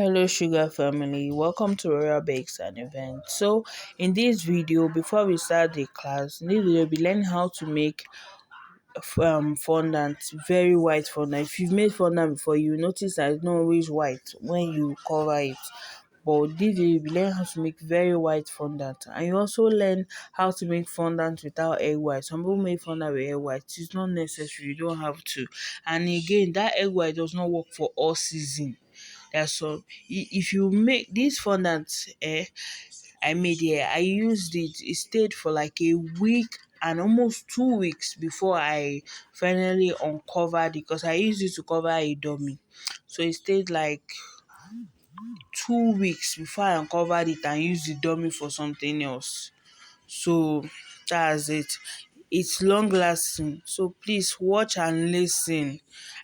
Hello sugar family, welcome to Royal Bakes and Event. So in this video, before we start the class, in this video we'll be learning how to make fondant, very white fondant. If you've made fondant before, you notice that it's not always white when you cover it. But this video you'll be learning how to make very white fondant, and you also learn how to make fondant without egg white. Some people make fondant with egg white. It's not necessary, you don't have to. And again, that egg white does not work for all season. That's all. If you make this fondant, I made here, I used it. It stayed for like a week and almost 2 weeks before I finally uncovered it, because I used it to cover a dummy. So it stayed like 2 weeks before I uncovered it and used the dummy for something else. So that's it. It's long lasting, so please watch and listen.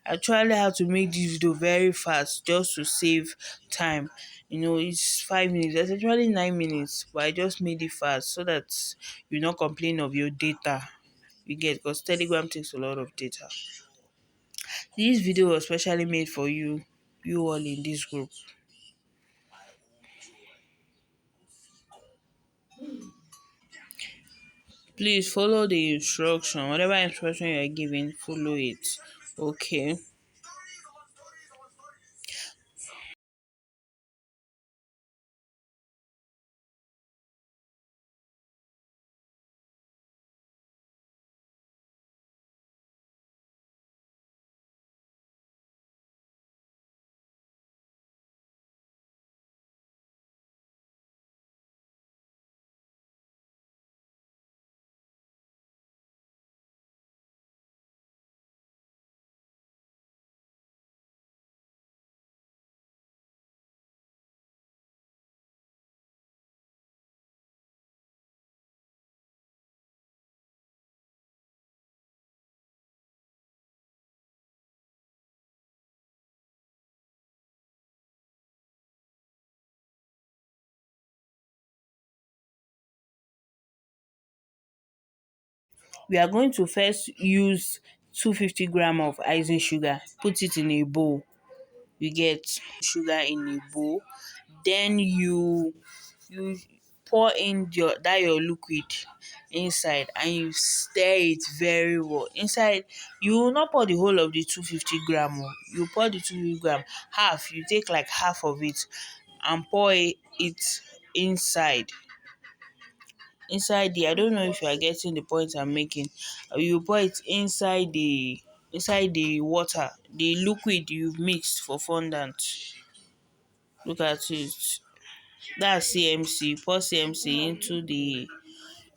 I tried how to make this video very fast just to save time. It's 5 minutes. It's actually 9 minutes, but I just made it fast so that you not complain of your data. You get, because Telegram takes a lot of data. This video was specially made for you all in this group. Please follow the instruction. Whatever instruction you are given, follow it. Okay. We are going to first use 250 grams of icing sugar. Put it in a bowl. You get sugar in a bowl. Then you pour in your liquid inside, and you stir it very well. Inside, you will not pour the whole of the 250 grams. You pour the 250 grams half. You take like half of it and pour it inside. I don't know if you are getting the point I'm making. You pour it inside the water, the liquid you've mixed for fondant. Look at it. That's CMC. Pour CMC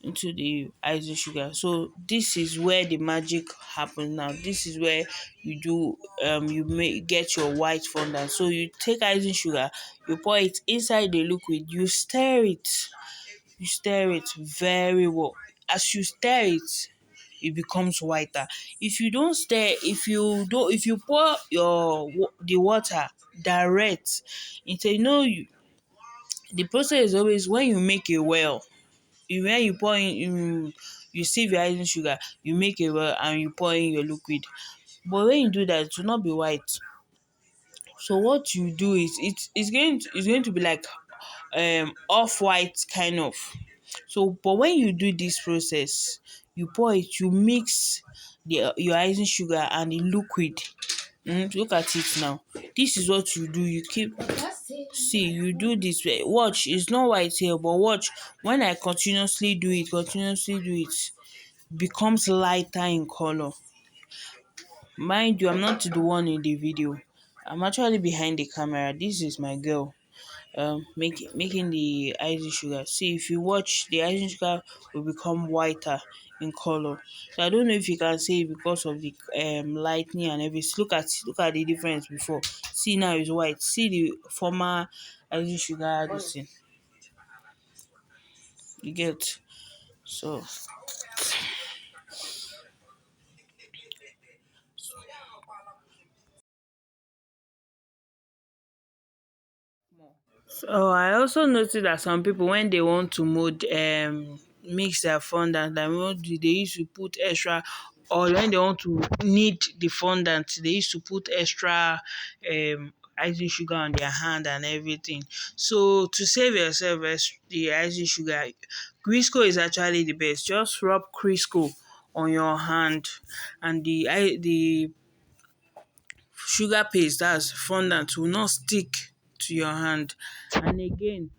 into the icing sugar. So this is where the magic happens now. This is where you may get your white fondant. So you take icing sugar, you pour it inside the liquid, you stir it. You stir it very well. As you stir it, it becomes whiter. If you don't stir, if you pour the water direct into, the process is always when you make a well. When you pour in, you sieve your icing sugar, you make a well and you pour in your liquid. But when you do that, it will not be white. So what you do is it's going to be like off white kind of. So but when you do this process, you pour it, you mix your icing sugar and the liquid. Look at it now. This is what you do. You keep see you do this way. Watch, it's not white here, but watch, when I continuously do it becomes lighter in color. Mind you, I'm not the one in the video. I'm actually behind the camera. This is my girl making the icing sugar. See, if you watch, the icing sugar will become whiter in color. So I don't know if you can see it because of the lightning and everything. Look at the difference before. See, now it's white. See the former icing sugar this thing. You get. So So I also noticed that some people, when they want to mix their fondant, they used to put extra, or when they want to knead the fondant, they used to put extra icing sugar on their hand and everything. So to save yourself the icing sugar, Crisco is actually the best. Just rub Crisco on your hand, and the sugar paste, that's fondant, will not stick to your hand. And again,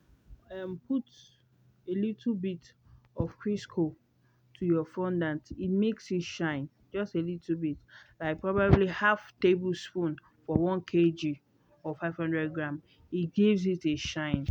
put a little bit of Crisco to your fondant. It makes it shine just a little bit, like probably half tablespoon for 1 kg or 500 gram. It gives it a shine.